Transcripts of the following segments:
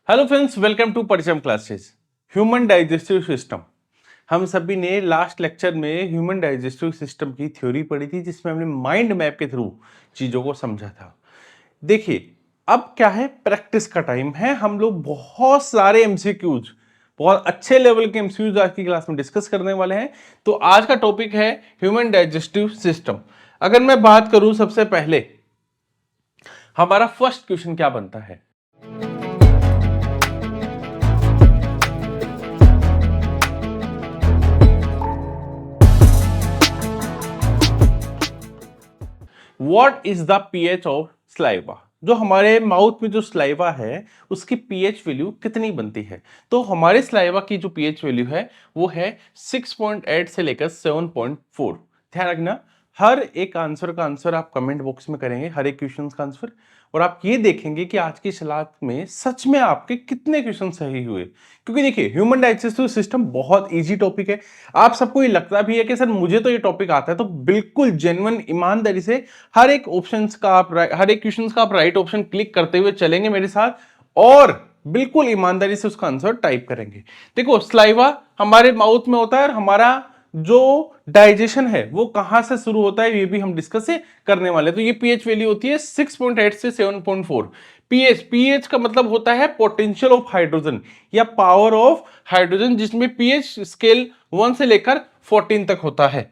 Hello friends, welcome to Paricham classes. Human digestive system. हम सभी ने लास्ट लेक्चर में ह्यूमन डाइजेस्टिव सिस्टम की थ्योरी पढ़ी थी, जिसमें हमने माइंड मैप के थ्रू चीजों को समझा था। देखिए, अब क्या है, प्रैक्टिस का टाइम है। हम लोग बहुत सारे एमसीक्यूज, बहुत अच्छे लेवल के एमसीक्यूज आज की क्लास में डिस्कस करने वाले हैं। तो आज का टॉपिक है ह्यूमन डाइजेस्टिव सिस्टम। अगर मैं बात करूं, सबसे पहले हमारा फर्स्ट क्वेश्चन क्या बनता है? What is the pH of saliva? जो हमारे माउथ में जो स्लाइवा है उसकी पीएच वैल्यू कितनी बनती है? तो हमारे स्लाइवा की जो पीएच वैल्यू है वो है 6.8 से लेकर 7.4। ध्यान रखना, हर एक आंसर का आंसर आप कमेंट बॉक्स में करेंगे, हर एक क्वेश्चन का आंसर, और आप ये देखेंगे कि आज की क्लास में सच में आपके कितने क्वेश्चन सही हुए। क्योंकि देखिए, ह्यूमन डाइजेस्टिव सिस्टम बहुत इजी टॉपिक है। आप सबको ये लगता भी है कि सर मुझे तो ये टॉपिक आता है, तो बिल्कुल जेन्युइन ईमानदारी से हर एक ऑप्शंस का आप हर एक क्वेश्चंस का आप राइट ऑप्शन क्लिक करते हुए चलेंगे मेरे साथ, और बिल्कुल ईमानदारी से उसका आंसर टाइप करेंगे। देखो, स्लाइवा हमारे माउथ में होता है, और हमारा जो डाइजेशन है वो कहां से शुरू होता है ये भी हम डिस्कस करने वाले हैं। तो ये पीएच वैल्यू होती है 6.8 से 7.4। पीएच पीएच का मतलब होता है पोटेंशियल ऑफ हाइड्रोजन या पावर ऑफ हाइड्रोजन, जिसमें पीएच स्केल 1 से लेकर 14 तक होता है।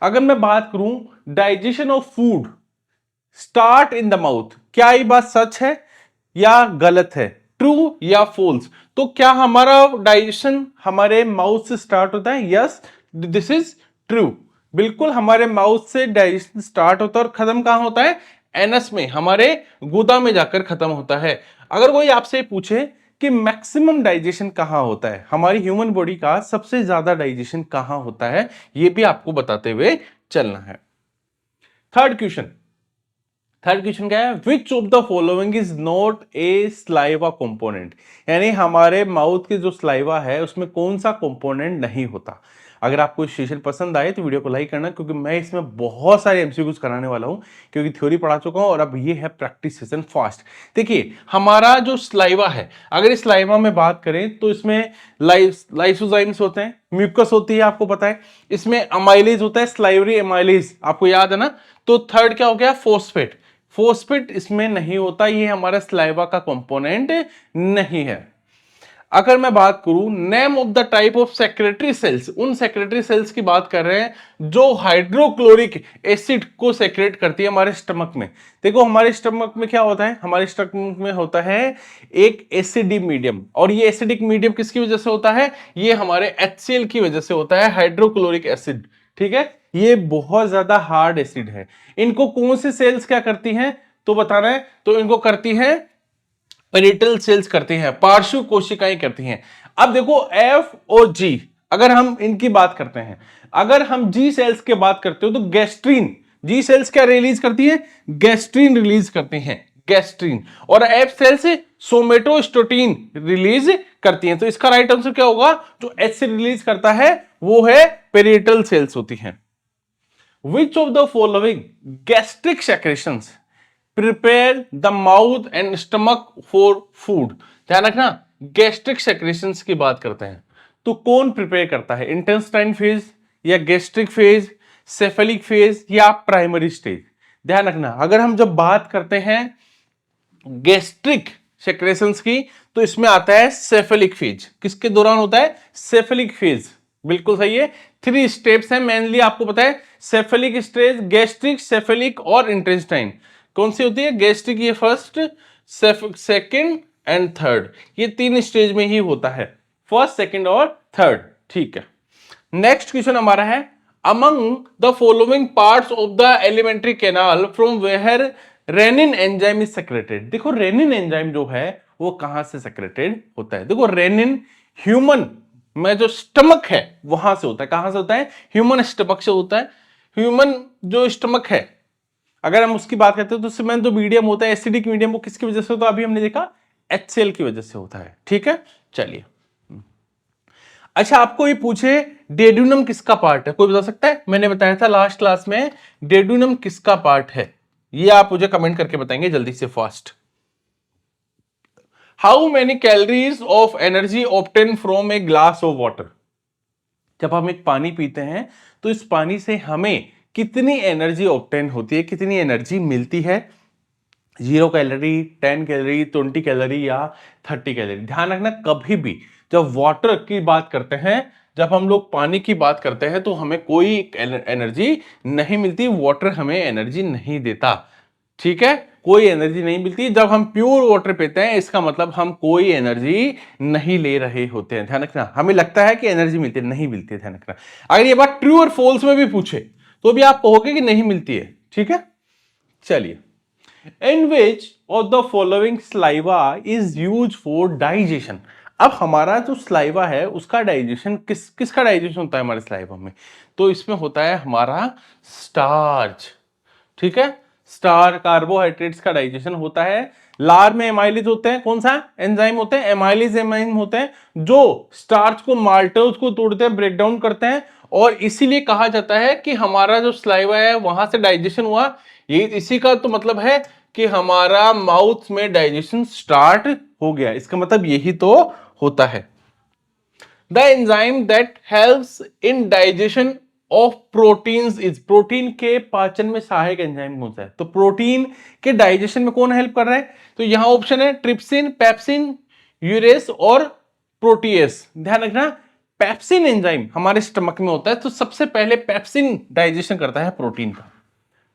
अगर मैं बात करूं, digestion of food start in the mouth, क्या ये बात सच है या गलत है, ट्रू या फॉल्स? तो क्या हमारा डाइजेशन हमारे माउथ से स्टार्ट होता है? Yes, this is true. बिल्कुल हमारे माउथ से डाइजेशन स्टार्ट होता है, और खत्म कहां होता है? एनस में, हमारे गुदा में जाकर खत्म होता है। अगर कोई आपसे पूछे कि मैक्सिमम डाइजेशन कहां होता है, हमारी ह्यूमन बॉडी का सबसे ज्यादा डाइजेशन कहां होता है, यह भी आपको बताते हुए चलना है। थर्ड क्वेश्चन, थर्ड क्वेश्चन क्या है? विच of the following is not a saliva component? यानी हमारे माउथ के जो स्लाइवा है उसमें कौन सा कंपोनेंट नहीं होता? अगर आपको सेशन पसंद आए तो वीडियो को लाइक करना, क्योंकि मैं इसमें बहुत सारे एमसीक्यूज कराने वाला हूं, क्योंकि थ्योरी पढ़ा चुका हूं और अब ये है प्रैक्टिस सेशन फास्ट। देखिए, हमारा जो स्लाइवा है, अगर इस स्लाइवा में बात करें तो इसमें लाइसोजाइम्स होते हैं, म्यूकस होती है, आपको पता है। इसमें अमाइलेज होता है, स्लाइवरी अमाइलेज, आपको याद है ना। तो थर्ड क्या हो गया? फोस्फेट। फोस्फेट इसमें नहीं होता, ये हमारा स्लाइवा का कंपोनेंट नहीं है। अगर मैं बात करूं name of the type of secretory cells, उन सेक्रेटरी सेल्स की बात कर रहे हैं जो हाइड्रोक्लोरिक एसिड को सेक्रेट करती है हमारे स्टमक में। देखो, हमारे स्टमक में क्या होता है? हमारे स्टमक में होता है एक एसिडिक मीडियम, और ये एसिडिक मीडियम किसकी वजह से होता है? ये हमारे HCl की वजह से होता है, हाइड्रोक्लोरिक एसिड। ठीक है, ये बहुत ज्यादा हार्ड एसिड है। इनको कौन सी सेल्स क्या करती हैं तो बताना है, तो इनको करती है पेरिटल सेल्स करती हैं, पार्श्व कोशिकाएं करती हैं। अब देखो, एफ और जी, अगर हम इनकी बात करते हैं, अगर हम जी सेल्स की बात करते हो तो गैस्ट्रीन, जी सेल्स क्या रिलीज करती है? गैस्ट्रीन रिलीज करती हैं, गैस्ट्रीन। और एफ सेल्स सोमेटोस्टेटिन रिलीज करती हैं। तो इसका राइट आंसर क्या होगा? जो एच से रिलीज करता है वो है पेरिटल सेल्स होती हैं। Which of the following gastric secretions prepare the mouth and stomach for food? ध्यान रखना, गैस्ट्रिक सेक्रेशंस की बात करते हैं तो कौन प्रिपेयर करता है? इंटेस्टाइन फेज या गैस्ट्रिक फेज, सेफेलिक फेज या प्राइमरी स्टेज? ध्यान रखना, अगर हम जब बात करते हैं गैस्ट्रिक सेक्रेशंस की तो इसमें आता है सेफेलिक फेज। किसके दौरान होता है? Cephalic phase. बिल्कुल सही है। 3 स्टेप्स हैं मेनली, आपको पता है, सेफेलिक स्टेज, गैस्ट्रिक, सेफेलिक और इंटेस्टाइन। कौन सी होती है? गैस्ट्रिक ये फर्स्ट, सेकंड एंड थर्ड, ये 3 स्टेज में ही होता है, फर्स्ट, सेकंड और थर्ड। ठीक है, नेक्स्ट क्वेश्चन हमारा है, among the following parts of the alimentary canal from where rennin enzyme is secreted? देखो, रेनिन एंजाइम जो है वो कहां से सेक्रेटेड होता है? देखो, रेनिन ह्यूमन में जो स्टमक है वहां से होता है। कहां से होता है? ह्यूमन स्टमक से होता है। ह्यूमन जो स्टमक है, अगर हम उसकी बात करते हैं तो उसमें जो मीडियम होता है, एसिडिक मीडियम, वो किसकी वजह से होता है? अभी हमने देखा HCl की वजह से होता है। ठीक है, चलिए। अच्छा, आपको ये पूछे डेड्यूनम किसका पार्ट है, कोई बता सकता है? मैंने बताया था लास्ट क्लास में डेड्यूनम किसका पार्ट है, ये आप मुझे कमेंट करके बताएंगे जल्दी से, fast. How many calories of energy obtain from a glass of water. जब हम एक पानी पीते हैं तो इस पानी से हमें कितनी एनर्जी ऑब्टेन होती है, कितनी एनर्जी मिलती है? 0 कैलोरी, 10 कैलोरी, 20 कैलोरी या 30 कैलोरी। ध्यान रखना, कभी भी जब वाटर की बात करते हैं, जब हम लोग पानी की बात करते हैं तो हमें कोई एनर्जी नहीं मिलती, वाटर हमें एनर्जी नहीं देता। ठीक है, कोई एनर्जी नहीं मिलती। जब हम प्योर वाटर पीते हैं इसका मतलब हम कोई एनर्जी नहीं ले रहे होते हैं। ध्यान रखना, हमें लगता है कि एनर्जी मिलती है, नहीं मिलती है। ध्यान रखना, अगर ये बात ट्रू और फॉल्स में भी पूछे तो भी आप कहोगे कि नहीं मिलती है। ठीक है, चलिए, in which of the following saliva is used for digestion। अब हमारा जो स्लाइवा है उसका डाइजेशन किसका डाइजेशन होता है हमारे स्लाइवा में? तो इसमें होता है हमारा स्टार्च। ठीक है, स्टार कार्बोहाइड्रेट्स का डाइजेशन होता है। लार में एमाइलेज होते हैं, कौन सा एंजाइम होते हैं? एमाइलेज एंजाइम होते हैं जो स्टार्च को, माल्टोज को तोड़ते हैं, ब्रेक डाउन करते हैं। और इसीलिए कहा जाता है कि हमारा जो स्लाइवा है वहां से डाइजेशन हुआ। ये इसी का तो मतलब है कि हमारा माउथ में डाइजेशन स्टार्ट हो गया, इसका मतलब यही तो होता है। The enzyme that helps in digestion of proteins is, protein के पाचन में सहायक एंजाइम कौन सा है? तो प्रोटीन के डाइजेशन में कौन हेल्प कर रहा है? तो यहां ऑप्शन है ट्रिप्सिन, पेप्सिन, यूरेस और प्रोटीएस। ध्यान रखना, पेप्सिन एंजाइम हमारे स्टमक में होता है, तो सबसे पहले पेप्सिन डाइजेशन करता है प्रोटीन का।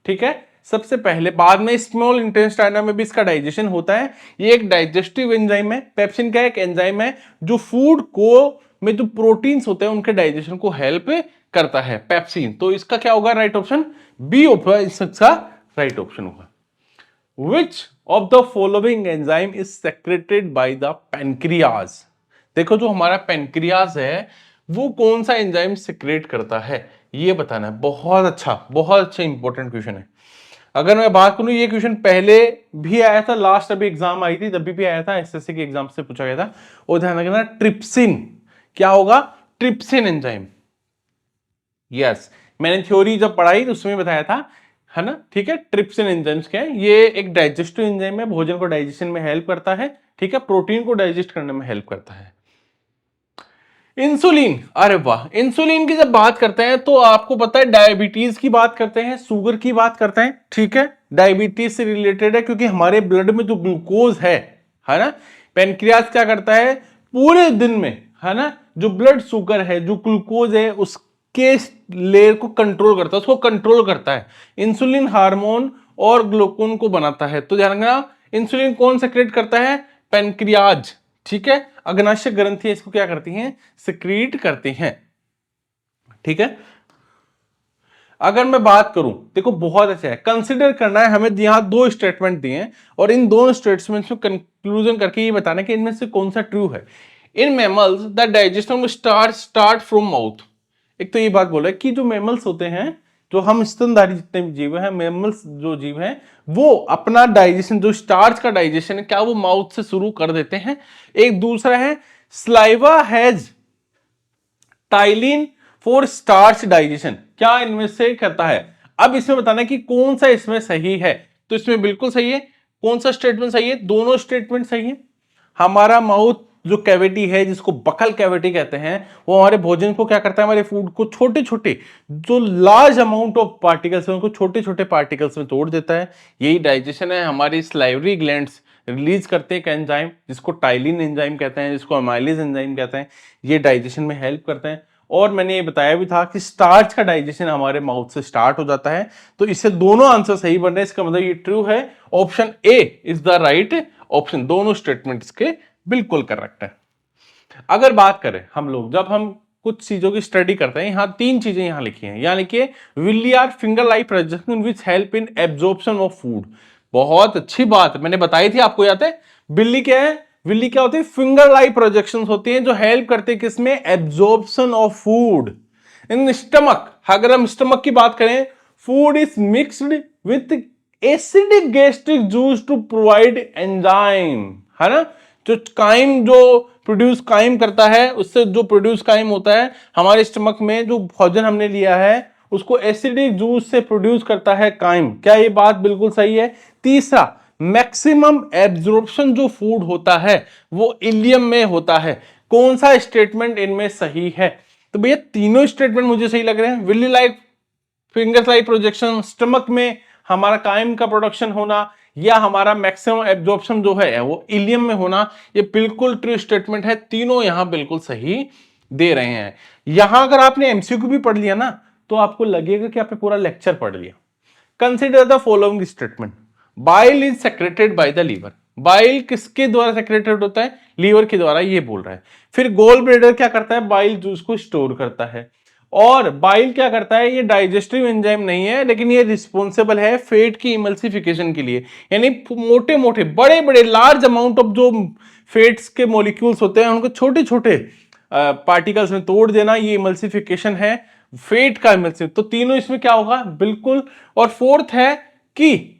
ठीक है, सबसे पहले, बाद में स्मॉल इंटेस्टाइन में भी इसका डाइजेशन होता है। ये एक डाइजेस्टिव एंजाइम है। पेप्सिन का एक एंजाइम है जो फूड को में जो प्रोटीन्स होते हैं उनके डाइजेशन को हेल्प करता है, पेप्सिन। तो इसका क्या होगा? राइट ऑप्शन बी होगा, इसका राइट ऑप्शन होगा। Which of the following enzyme is secreted by the pancreas? देखो, जो हमारा पेनक्रियाज है वो कौन सा एंजाइम सिक्रेट करता है, ये बताना है। बहुत अच्छा इंपॉर्टेंट क्वेश्चन है। अगर मैं बात करूं, ये क्वेश्चन पहले भी आया था, लास्ट अभी एग्जाम आई थी तब भी आया था, एसएससी के एग्जाम से पूछा गया था। और ध्यान रखना, ट्रिप्सिन क्या होगा? Trypsin enzyme. यस, मैंने थ्योरी जब पढ़ाई तो उसमें बताया था, है ना? ठीक है, ट्रिप्सिन एंजाइम्स क्या है? ये एक डाइजेस्टिव एंजाइम है, भोजन को डाइजेशन में हेल्प करता है। ठीक है, प्रोटीन को डाइजेस्ट करने में हेल्प करता है। इंसुलिन, अरे वाह, इंसुलिन की जब बात करते हैं तो आपको पता है डायबिटीज की बात करते हैं, शुगर की बात करते हैं। ठीक है, डायबिटीज से रिलेटेड है क्योंकि हमारे ब्लड में जो ग्लूकोज है ना, पेनक्रियाज क्या करता है पूरे दिन में, है ना, जो ब्लड शुगर है, जो ग्लूकोज है, उसके लेयर को कंट्रोल करता है, उसको कंट्रोल करता है। इंसुलिन हार्मोन और ग्लूकोन को बनाता है। तो ध्यान रखना, इंसुलिन कौन सेक्रेट करता है? पेनक्रियाज। ठीक है, अग्नाशय ग्रंथि इसको क्या करती हैं? सिक्रीट करती हैं। ठीक है, अगर मैं बात करूं, देखो बहुत अच्छा है, कंसिडर करना है हमें। यहां दो स्टेटमेंट दिए हैं और इन दोनों स्टेटमेंट्स में कंक्लूजन करके ये बताना कि इनमें से कौन सा ट्रू है। In mammals the digestion start from mouth. एक तो ये बात बोला कि जो मैमल्स होते हैं, जो हम स्तनधारी जितने भी जीव हैं, मैमल्स जो जीव हैं, वो अपना डाइजेशन, जो स्टार्च का डाइजेशन है, क्या वो माउथ से शुरू कर देते हैं। एक दूसरा है saliva has ptyalin for starch digestion, क्या इनमें से करता है? अब इसमें बताना कि कौन सा इसमें सही है। तो इसमें बिल्कुल सही है। कौन सा स्टेटमेंट सही है? दोनों स्टेटमेंट सही है। हमारा माउथ जो कैविटी है, जिसको बकल कैविटी कहते हैं, वो हमारे भोजन को क्या करता है? हमारे फूड को छोटे छोटे, जो लार्ज अमाउंट ऑफ पार्टिकल्स है, उनको छोटे छोटे पार्टिकल्स में तोड़ देता है। यही डाइजेशन है। हमारी स्लाइवरी ग्लैंड्स रिलीज करते हैं एक एंजाइम जिसको टाइलिन एंजाइम कहते हैं, जिसको अमाइलेज एंजाइम कहते हैं। ये डाइजेशन में हेल्प करते हैं। और मैंने ये बताया भी था कि स्टार्च का डाइजेशन हमारे माउथ से स्टार्ट हो जाता है। तो इससे दोनों आंसर सही बन रहे हैं, इसका मतलब ये ट्रू है। Option A is the right option. दोनों स्टेटमेंट इसके बिल्कुल करेक्ट है। अगर बात करें हम लोग, जब हम कुछ चीजों की स्टडी करते हैं, यहां तीन चीजें यहां लिखी हैं, यहां लिखिए villi are finger like projection which help in absorption of food. बहुत अच्छी बात मैंने बताई थी, आपको याद है? बिल्ली क्या है? विल्ली क्या होती है? फिंगर लाइक प्रोजेक्शंस होती हैं जो हेल्प करते हैं किसमें? Absorption of food in stomach. अगर हम स्टमक की बात करें, food is mixed with acidic gastric juice to provide enzyme, है ना? जो काइम जो प्रोड्यूस काइम करता है, उससे जो प्रोड्यूस काइम होता है हमारे स्टमक में, जो भोजन हमने लिया है उसको एसिडिक जूस से प्रोड्यूस करता है काइम। क्या ये बात बिल्कुल सही है? तीसरा, मैक्सिमम एब्जॉर्प्शन जो फूड होता है वो इलियम में होता है। कौन सा स्टेटमेंट इनमें सही है? तो भैया तीनों स्टेटमेंट मुझे सही लग रहे हैं। Villi like finger like projection, stomach में हमारा कायम का प्रोडक्शन होना, या हमारा मैक्सिमम एब्जॉर्प्शन जो है वो इलियम में होना, ये बिल्कुल ट्रू स्टेटमेंट है। तीनों यहां बिल्कुल सही दे रहे हैं। यहां अगर आपने एमसीक्यू भी पढ़ लिया ना तो आपको लगेगा कि आपने पूरा लेक्चर पढ़ लिया। Consider the following statement. Bile is secreted by the liver. Bile किसके द्वारा सेक्रेटेड होता है? लीवर के द्वारा, ये बोल रहा है। फिर गोल ब्लैडर क्या करता है? बाइल जूस को स्टोर करता है। और बाइल क्या करता है? ये डाइजेस्टिव एंजाइम नहीं है, लेकिन ये रिस्पॉन्सिबल है फैट की इमल्सिफिकेशन के लिए। यानी मोटे मोटे बड़े बड़े लार्ज अमाउंट ऑफ जो फैट्स के मॉलिक्यूल्स होते हैं उनको छोटे छोटे पार्टिकल्स में तोड़ देना, ये इमल्सिफिकेशन है, फेट का इमल्सिफ। तो तीनों इसमें क्या होगा? बिल्कुल। और फोर्थ है कि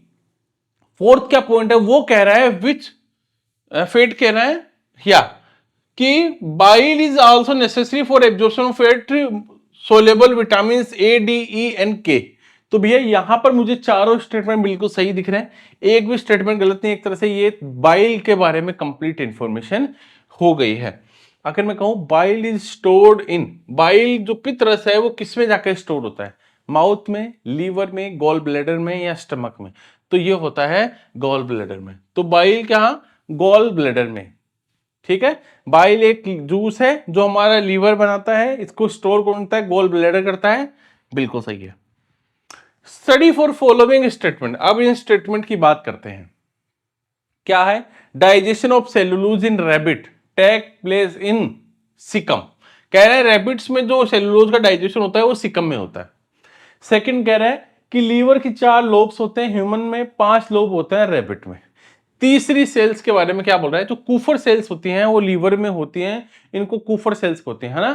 फोर्थ क्या पॉइंट है वो कह रहा है विच फेट कह रहा है या कि bile is also necessary for absorption of fat soluble vitamin A, D, E and K. तो भैया यहां पर मुझे चारों स्टेटमेंट बिल्कुल सही दिख रहे हैं, एक भी स्टेटमेंट गलत नहीं। एक तरह से ये बाइल के बारे में कंप्लीट इंफॉर्मेशन हो गई है। अगर मैं कहूं bile is stored in, bile जो पित्त रस है वो किसमें जाकर स्टोर होता है? माउथ में, लीवर में, गॉल ब्लैडर में या स्टमक में? तो ये होता है गॉल ब्लैडर में। तो बाइल क्या? गॉल ब्लैडर में। ठीक है, बाइल एक जूस है जो हमारा लीवर बनाता है, इसको स्टोर करता है, गॉल ब्लैडर करता है। बिल्कुल सही है। Study for following statement. अब इन स्टेटमेंट की बात करते हैं। क्या है? Digestion of cellulose in rabbit take place in caecum. कह रहा है रैबिट्स में जो सेलुलोज का डाइजेशन होता है वो सिकम में होता है। सेकंड कह रहा है कि लीवर की 4 लोब्स होते हैं, ह्यूमन में 5 लोब होते हैं, रैबिट में। तीसरी सेल्स के बारे में क्या बोल रहा है? जो कूफर सेल्स होती हैं वो लीवर में होती हैं, इनको कूफर सेल्स होती हैं, है ना?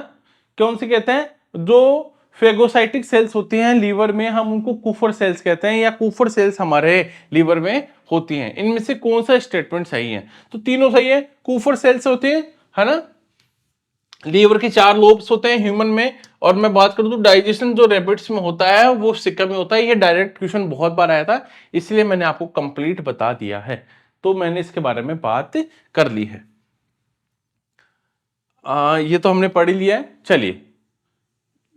कौन सी कहते हैं? जो फेगोसाइटिक सेल्स होती हैं लीवर में, हम उनको कूफर सेल्स कहते हैं, या कूफर सेल्स हमारे लीवर में होती हैं। इनमें से कौन सा स्टेटमेंट सही है? तो तीनों सही है। कूफर सेल्स होती है ना? लीवर के 4 लोब्स होते हैं ह्यूमन में। और मैं बात करूं तो डाइजेशन जो रैबिट्स में होता है वो सिक्का में होता है। ये डायरेक्ट क्वेश्चन बहुत बार आया था, इसलिए मैंने आपको कंप्लीट बता दिया है। तो मैंने इसके बारे में बात कर ली है। ये तो हमने पढ़ लिया है। चलिए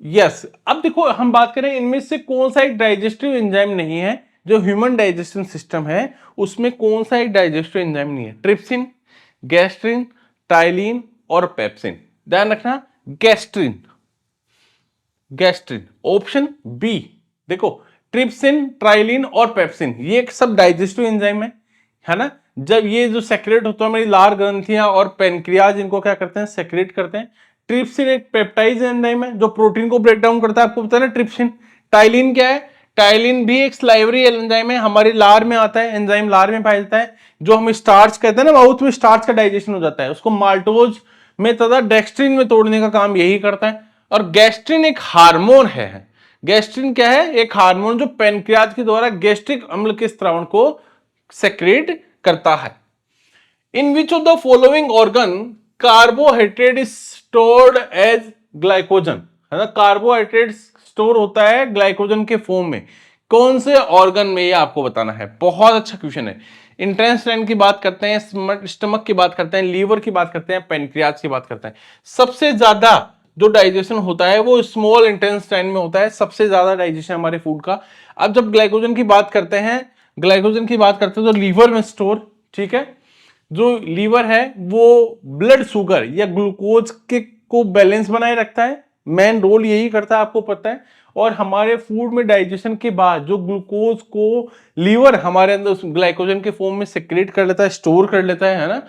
यस, अब देखो हम बात करें इनमें से कौन सा एक डाइजेस्टिव एंजाइम नहीं है। जो ह्यूमन डाइजेशन सिस्टम है उसमें कौन सा एक डाइजेस्टिव एंजाइम नहीं है? ट्रिप्सिन, गैस्ट्रिन, टाइलिन और पेप्सिन। ध्यान रखना, गैस्ट्रिन, गैस्ट्रिन ऑप्शन बी। देखो ट्रिप्सिन, ट्राइलिन और पेप्सिन ये सब डाइजेस्टिव एंजाइम है ना? जब ये जो सेक्रेट होता है, हमारी लार ग्रंथियां और पेनक्रियाज इनको क्या करते हैं? सेक्रेट करते हैं। ट्रिप्सिन एक पेप्टाइड एंजाइम है जो प्रोटीन को ब्रेक डाउन करता है, आपको पता है ना ट्रिप्सिन। टाइलिन क्या है? टाइलिन भी एक स्लाइवरी एंजाइम है, हमारी लार में आता है, एंजाइम लार में पाया जाता है। जो हम स्टार्च कहते हैं ना, माउथ में स्टार्च का डाइजेशन हो जाता है, उसको माल्टोज में तथा डेक्स्ट्रिन में तोड़ने का काम यही करता है। और गैस्ट्रिन एक हार्मोन है। गैस्ट्रिन क्या है? एक हार्मोन जो पेनक्रियाज के द्वारा गैस्ट्रिक अम्ल के स्रावण को सेक्रेट करता है। In which of the following organ carbohydrate is stored as glycogen, है ना? कार्बोहाइड्रेट स्टोर होता है ग्लाइकोजन के फॉर्म में। कौन से ऑर्गन में? ये आपको बताना है। बहुत अच्छा क्वेश्चन है। इंटेस्टाइन की बात करते हैं, स्टमक की बात करते हैं, लीवर की बात करते हैं, पेनक्रियाज की बात करते हैं। सबसे ज्यादा जो डाइजेशन होता है वो स्मॉल इंटेस्टाइन में होता है, सबसे ज्यादा डाइजेशन हमारे फूड का। अब जब ग्लाइकोजन की बात करते हैं, ग्लाइकोजन की बात करते हैं तो लीवर में स्टोर, ठीक है? जो लीवर है वो ब्लड शुगर या ग्लूकोज के को बैलेंस बनाए रखता है, मेन रोल यही करता है, आपको पता है। और हमारे फूड में डाइजेशन के बाद जो ग्लूकोज को लीवर हमारे अंदर ग्लाइकोजन के फॉर्म में सेक्रेट कर लेता है, स्टोर कर लेता है ना?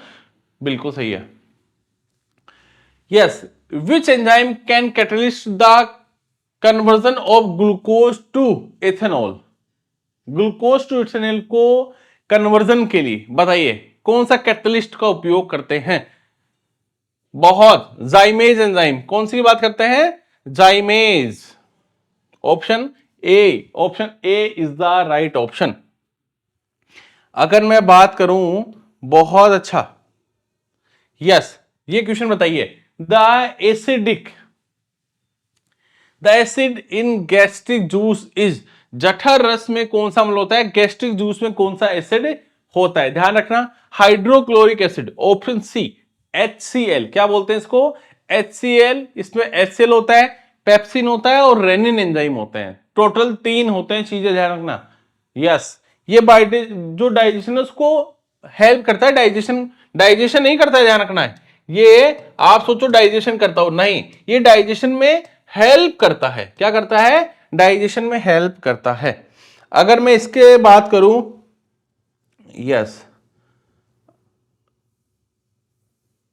बिल्कुल सही है। Yes, which enzyme can catalyst the conversion of glucose to ethanol. Glucose to ethanol को कन्वर्जन के लिए बताइए कौन सा कैटलिस्ट का उपयोग करते हैं? बहुत, जाइमेज एंजाइम। कौन सी बात करते हैं? जाइमेज। Option A, option A is the right option. अगर मैं बात करूं, बहुत अच्छा, यस, ये क्वेश्चन बताइए। The acid in gastric juice is, जठर रस में कौन सा अम्ल होता है? गैस्ट्रिक जूस में कौन सा एसिड होता है, ध्यान रखना। Hydrochloric acid, option C HCl, क्या बोलते हैं इसको, HCl। इसमें HCl होता है, पेप्सिन होता है और रेनिन एंजाइम होते हैं। टोटल 3 होते हैं, चीजें ध्यान रखना। यस, ये जो डाइजेशन है उसको हेल्प करता है, डाइजेशन नहीं करता है, ध्यान रखना है। ये आप सोचो डाइजेशन करता हो, नहीं, ये डाइजेशन में हेल्प करता है। क्या करता है, डाइजेशन में हेल्प करता है। अगर मैं इसके बात करूं, यस,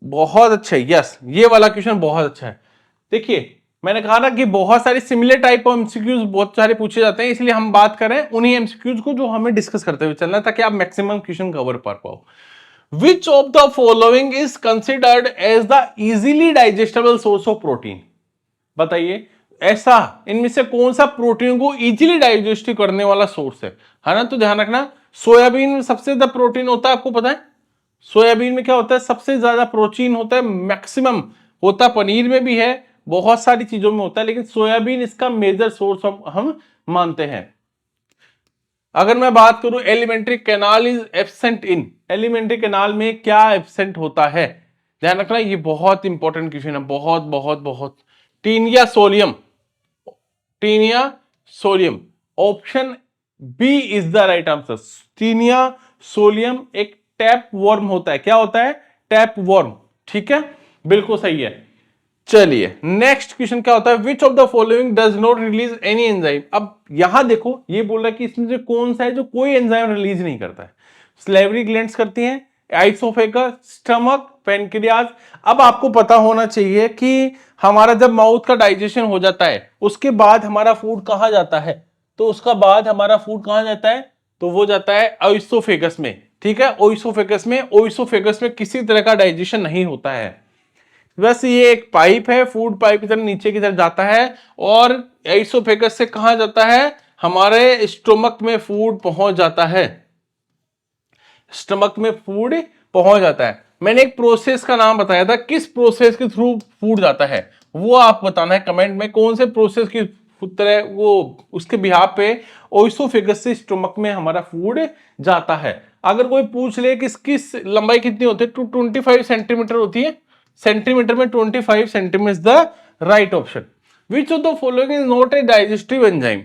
बहुत अच्छा है, यस, ये वाला क्वेश्चन बहुत अच्छा है। देखिए, मैंने कहा ना कि बहुत सारे सिमिलर टाइप ऑफ एमसीक्यूज बहुत सारे पूछे जाते हैं, इसलिए हम बात करें उन्हीं एमसीक्यूज को जो हमें डिस्कस करते हुए चलना है, ताकि आप मैक्सिमम क्वेश्चन कवर कर पाओ। Which of the following is considered as the easily digestible source of protein? बताइए, ऐसा इनमें से कौन सा प्रोटीन को इजीली डाइजेस्ट करने वाला सोर्स है ना? तो ध्यान रखना, सोयाबीन में सबसे ज्यादा प्रोटीन होता है, आपको पता है। सोयाबीन में क्या होता है, सबसे ज्यादा प्रोटीन होता है, मैक्सिमम होता है, पनीर में भी है, बहुत सारी चीजों में होता है, लेकिन सोयाबीन इसका मेजर सोर्स हम मानते हैं। अगर मैं बात करूं alimentary canal is absent in, alimentary canal में क्या एब्सेंट होता है? ध्यान रखना, ये बहुत इंपॉर्टेंट क्वेश्चन है, बहुत बहुत बहुत। Taenia solium, Taenia solium, option B is the right answer. Taenia solium एक टैप वर्म होता है, क्या होता है, टैप वर्म, ठीक है, बिल्कुल सही है। चलिए नेक्स्ट क्वेश्चन क्या होता है, विच of the following does not release any enzyme? अब यहां देखो, ये बोल रहा है कि इसमें से कौन सा है जो कोई एंजाइम रिलीज नहीं करता है। स्लेवरी ग्लैंड्स करती हैं, आइसोफेगस, स्टमक, पेनक्रियाज। अब आपको पता होना चाहिए कि हमारा जब माउथ का डाइजेशन हो जाता है, उसके बाद हमारा फूड कहां जाता है, तो उसका बाद हमारा फूड कहां जाता है, तो वो जाता है ओइसोफेगस में, ठीक है, ओइसोफेगस में। ओइसोफेगस में किसी तरह का डाइजेशन नहीं होता है, बस ये एक पाइप है, फूड पाइप की तरह नीचे की तरफ जाता है, और एसोफेगस से कहां जाता है, हमारे स्टमक में फूड पहुंच जाता है, स्टमक में फूड पहुंच जाता है। मैंने एक प्रोसेस का नाम बताया था, किस प्रोसेस के थ्रू फूड जाता है, वो आप बताना है कमेंट में, कौन से प्रोसेस की तरह वो उसके बिहाफ पे ओइसोफेगस से स्टमक में हमारा फूड जाता है। अगर कोई पूछ ले कि इसकी लंबाई कितनी होती है, 225 सेंटीमीटर होती है, सेंटीमीटर में 25 centimetre is the right option. Which of the following is not a digestive enzyme?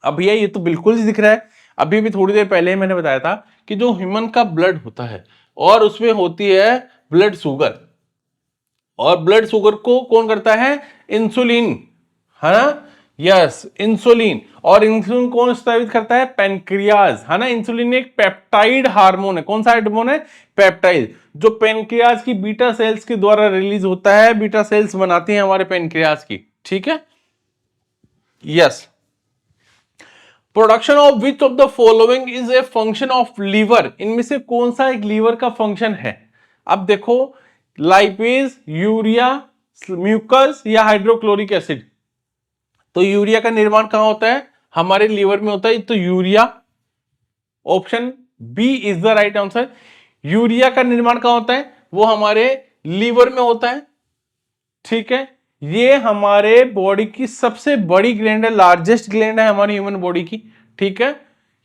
अब भैया ये तो बिल्कुल ही दिख रहा है, अभी भी थोड़ी देर पहले मैंने बताया था कि जो ह्यूमन का ब्लड होता है और उसमें होती है ब्लड शुगर, और ब्लड शुगर को कौन करता है, इंसुलिन, है ना, यस, इंसुलिन। और इंसुलिन कौन स्रावित करता है, पेनक्रियाज, है ना। इंसुलिन एक पेप्टाइड हार्मोन है, कौन सा हार्मोन है, पेप्टाइड, जो पेनक्रियाज की बीटा सेल्स के द्वारा रिलीज होता है, बीटा सेल्स बनाती हैं हमारे पेनक्रियाज की, ठीक है, yes. Production of which of the following is a function of liver? इनमें से कौन सा एक लीवर का फंक्शन है? अब देखो, लाइपेज, यूरिया, म्यूकस या हाइड्रोक्लोरिक एसिड। तो यूरिया का निर्माण कहां होता है, हमारे लीवर में होता है, तो urea, option B is the right answer. Urea का निर्माण कहां होता है, वो हमारे लीवर में होता है, ठीक है। ये हमारे बॉडी की सबसे बड़ी ग्लैंड है, लार्जेस्ट ग्लैंड है हमारी ह्यूमन बॉडी की, ठीक है,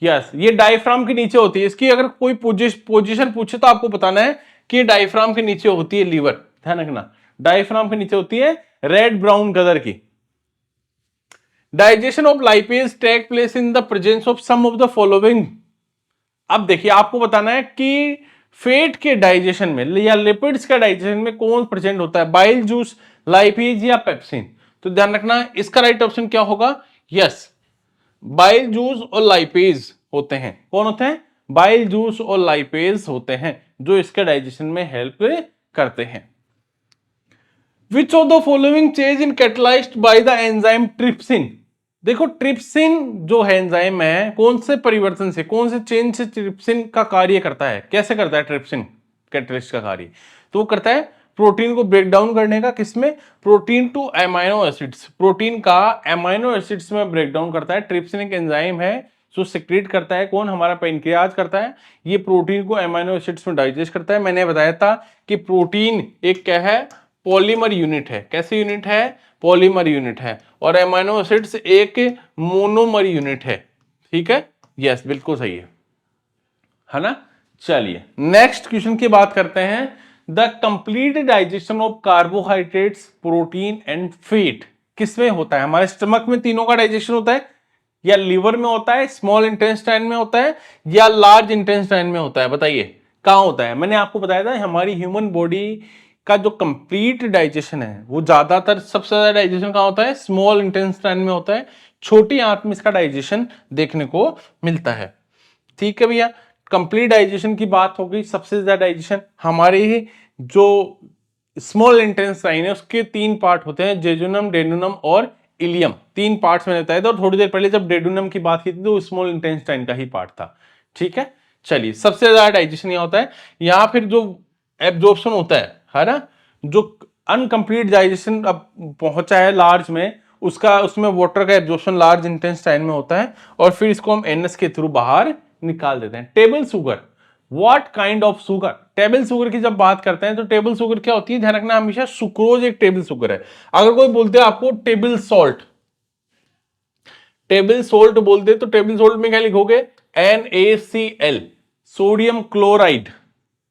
यस। ये डायफ्राम के नीचे होती है, इसकी अगर कोई पोजीशन पूछे तो आपको बताना है कि डायफ्राम के नीचे होती है लीवर, ध्यान रखना, डायफ्राम के नीचे होती है, रेड ब्राउन कलर की। Digestion of lipase take place in the presence of some of the following. अब देखिए, आपको बताना है कि फैट के डाइजेशन में या लिपिड्स का डाइजेशन में कौन प्रेजेंट होता है, बाइल जूस, लाइपेज या पेप्सिन। तो ध्यान रखना, इसका राइट ऑप्शन क्या होगा, यस, बाइल जूस और लाइपेज होते हैं। कौन होते हैं, बाइल जूस और लाइपेज होते हैं, जो इसके डाइजेशन में हेल्प करते हैं। विच of the following change in catalysed by the enzyme trypsin? देखो, ट्रिप्सिन जो है एंजाइम है, कौन से परिवर्तन से, कौन से चेंज से ट्रिप्सिन का कार्य करता है, कैसे करता है ट्रिप्सिन कैटलिस्ट का कार्य? तो वो करता है प्रोटीन को ब्रेक डाउन करने का, किसमें, protein to amino acids, protein का एमाइनो एसिड्स में ब्रेक डाउन करता है। ट्रिप्सिन एक एंजाइम है जो सिक्रीट करता है, कौन, हमारा पेनक्रियाज करता है, ये प्रोटीन को एमाइनो एसिड्स में डाइजेस्ट करता है। मैंने बताया था कि प्रोटीन एक क्या है, पॉलीमर यूनिट है, कैसे यूनिट है, पॉलीमर यूनिट है, और एमाइनो एसिड्स एक मोनोमर यूनिट है, ठीक है, यस, बिल्कुल सही है। है ना। चलिए नेक्स्ट क्वेश्चन की बात करते हैं। The complete digestion of carbohydrates, protein and fat किसमें होता है? हमारे स्टमक में तीनों का डाइजेशन होता है, या लीवर में होता है, स्मॉल इंटेस्टाइन में होता है, या लार्ज इंटेस्टाइन में होता है? बताइए कहां होता है। मैंने आपको बताया था हमारी ह्यूमन बॉडी का जो कंप्लीट डाइजेशन है वो ज्यादातर सबसे ज्यादा डाइजेशन कहां होता है? स्मॉल इंटेस्टाइन में होता है। छोटी आंत में इसका डाइजेशन देखने को मिलता है। ठीक है भैया, कंप्लीट डाइजेशन की बात हो गई। सबसे ज्यादा डाइजेशन हमारे ही जो स्मॉल इंटेस्टाइन है उसके तीन पार्ट होते हैं, जेजुनम, डेडुनम और इलियम। तीन पार्ट्स में बताया था, और थोड़ी देर पहले जब डेडुनम की बात की थी तो स्मॉल इंटेस्टाइन का ही पार्ट था। ठीक है, चलिए सबसे ज्यादा डाइजेशन यहाँ होता है। यहाँ फिर जो एब्जॉर्प्शन होता है ना, जो अनकंप्लीट डाइजेशन अब पहुंचा है लार्ज में, उसका उसमें वाटर का एब्जॉर्प्शन लार्ज इंटेस्टाइन में होता है, और फिर इसको हम एनएस के थ्रू बाहर निकाल देते हैं। Table sugar, what kind of sugar? Table sugar की जब बात करते हैं तो टेबल शुगर क्या होती है, ध्यान रखना हमेशा, सुक्रोज एक टेबल शुगर है। अगर कोई बोलते हैं आपको टेबल सॉल्ट, टेबल सोल्ट बोलते तो टेबल सोल्ट में क्या लिखोगे? NaCl, sodium chloride.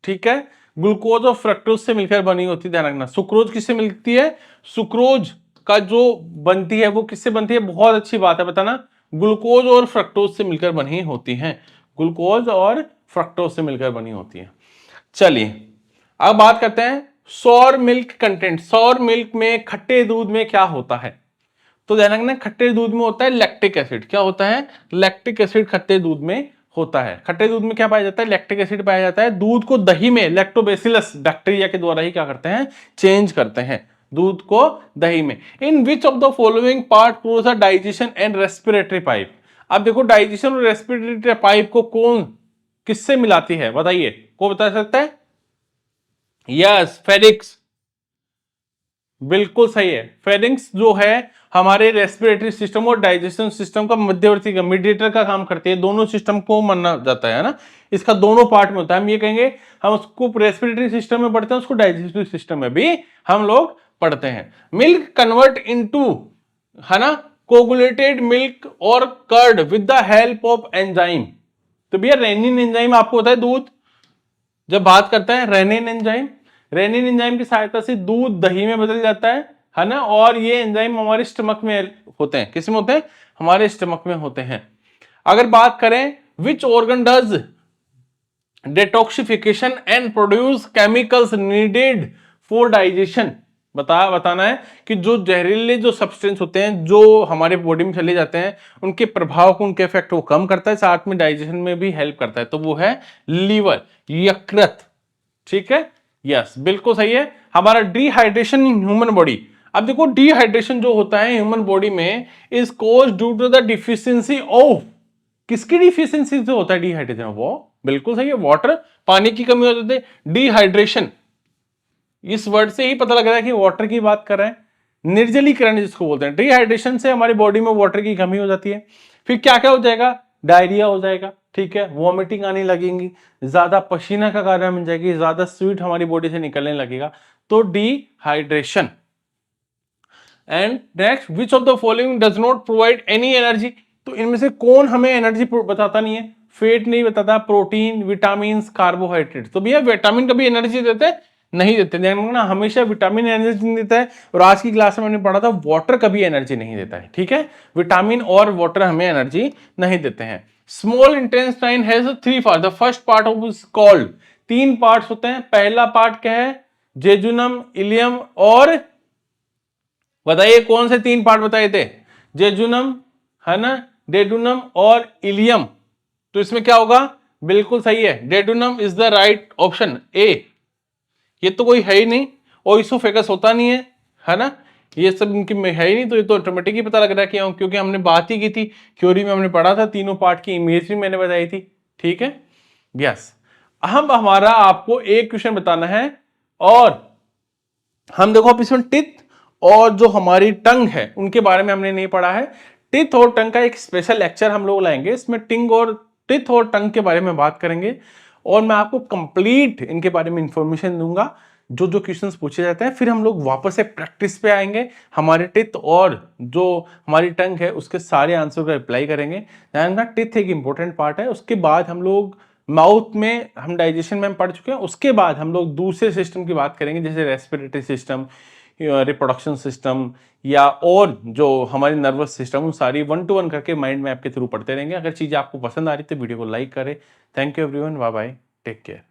ठीक है, ग्लूकोज और फ्रक्टोज से मिलकर बनी होती है, ध्यान रखना। सुक्रोज किससे मिलती है? सुक्रोज का जो बनती है वो किससे बनती है? बहुत अच्छी बात है बताना, ग्लूकोज और फ्रक्टोज से मिलकर बनी होती है। ग्लूकोज और फ्रक्टोज से मिलकर बनी होती है। चलिए अब बात करते हैं sour milk content. Sour milk में, खट्टे दूध में क्या होता है? तो ध्यान रखना, खट्टे दूध में होता है लैक्टिक एसिड। क्या होता है? लैक्टिक एसिड खट्टे दूध में होता है। खट्टे दूध में क्या पाया जाता है? लैक्टिक एसिड पाया जाता है। दूध को दही में लैक्टोबैसिलस बैक्टीरिया के द्वारा ही क्या करते हैं? चेंज करते हैं दूध को दही में। In which of the following part close the digestion and respiratory pipe? अब देखो, डाइजेशन और रेस्पिरेटरी पाइप को कौन किससे मिलाती है? बताइए, को बता सकता है? यस, फेरिक्स, बिल्कुल सही है। फेरिंक्स जो है हमारे रेस्पिरेटरी सिस्टम और डाइजेशन सिस्टम का मध्यवर्ती का मीडिएटर का काम करती है। दोनों सिस्टम को माना जाता है ना, इसका दोनों पार्ट में होता है। हम ये कहेंगे, हम उसको रेस्पिरेटरी सिस्टम में पढ़ते हैं, उसको डाइजेस्टिव सिस्टम में भी हम लोग पढ़ते हैं। मिल्क कन्वर्ट इनटू, है ना, कोगुलेटेड मिल्क और curd with the help of enzyme. तो भैया रेनिन एंजाइम आपको होता है दूध, जब बात करते हैं रेनिन एंजाइम, रेनिन एंजाइम की सहायता से दूध दही में बदल जाता है ना। और ये एंजाइम हमारे स्टमक में होते हैं। किस में होते हैं? हमारे स्टमक में होते हैं। अगर बात करें which organ does detoxification and produce chemicals needed for digestion? बताना है कि जो जहरीले जो सब्सटेंस होते हैं जो हमारे बॉडी में चले जाते हैं, उनके प्रभाव को, उनके इफेक्ट को कम करता है, साथ में डाइजेशन में भी हेल्प करता है। तो वो है लीवर, यकृत। ठीक है, यस बिल्कुल सही है। हमारा डिहाइड्रेशन इन ह्यूमन बॉडी, अब देखो डिहाइड्रेशन जो होता है ह्यूमन बॉडी में is cause due to the deficiency of, किसकी डिफिशियंसी से होता है डिहाइड्रेशन? वो बिल्कुल सही है, वाटर, पानी की कमी हो जाती है। डिहाइड्रेशन, इस वर्ड से ही पता लग रहा है कि वाटर की बात कर रहे हैं। निर्जलीकरण जिसको बोलते हैं, डिहाइड्रेशन से हमारी बॉडी में वाटर की कमी हो जाती है। फिर क्या क्या हो जाएगा? डायरिया हो जाएगा, ठीक है, वॉमिटिंग आने लगेंगी, ज्यादा पसीना का कारण बन जाएगी, ज्यादा स्वीट हमारी बॉडी से निकलने लगेगा। तो dehydration. And next, which of the following does not provide any energy? तो इनमें से कौन हमें एनर्जी बताता नहीं है? फैट नहीं बताता, प्रोटीन, विटामिन, कार्बोहाइड्रेट। तो भैया विटामिन कभी एनर्जी देते हैं? नहीं देते। ध्यान रखना, हमेशा विटामिन एनर्जी नहीं देता है। और आज की क्लास में मैंने पढ़ा था वाटर कभी एनर्जी नहीं देता है। ठीक है, विटामिन और वाटर हमें एनर्जी नहीं देते हैं। Small intestine has three part, the first part of is called, तीन पार्ट्स होते हैं। पहला पार्ट क्या है? जेजुनम, इलियम और, बताइए कौन से तीन पार्ट बताए थे? जेजुनम, है ना, डेडुनम और इलियम। तो इसमें क्या होगा? बिल्कुल सही है, duodenum is the right option, ए। ये तो कोई है ही नहीं, ओइसोफेगस होता नहीं है ना, ये सब इनकी में है ही नहीं। तो ये तो ऑटोमेटिक ही पता लग रहा है कि क्योंकि हमने बात ही की थी, थ्योरी में हमने पढ़ा था, तीनों पार्ट की इमेज भी मैंने बताई थी। ठीक है, यस। अब हमारा आपको एक क्वेश्चन बताना है, और हम देखो अब इसमें टिथ और जो हमारी टंग है उनके बारे में हमने नहीं पढ़ा है। टिथ और टंग का एक स्पेशल लेक्चर हम लोग लाएंगे, इसमें टिथ और टंग के बारे में बात करेंगे, और मैं आपको कंप्लीट इनके बारे में इंफॉर्मेशन दूंगा, जो जो क्वेश्चंस पूछे जाते हैं। फिर हम लोग वापस से प्रैक्टिस पे आएंगे, हमारे टिथ और जो हमारी टंग है उसके सारे आंसर का रिप्लाई करेंगे। ध्यान रखना, टिथ एक इंपॉर्टेंट पार्ट है। उसके बाद हम लोग माउथ में हम डाइजेशन में हम पढ़ चुके हैं, उसके बाद हम लोग दूसरे सिस्टम की बात करेंगे, जैसे रेस्पिरेटरी सिस्टम, रिप्रोडक्शन सिस्टम, या और जो हमारी नर्वस सिस्टम, उन सारी 1 to 1 करके माइंड मैप के थ्रू पढ़ते रहेंगे। अगर चीज़ें आपको पसंद आ रही तो वीडियो को लाइक करें। Thank you everyone, bye bye, take care.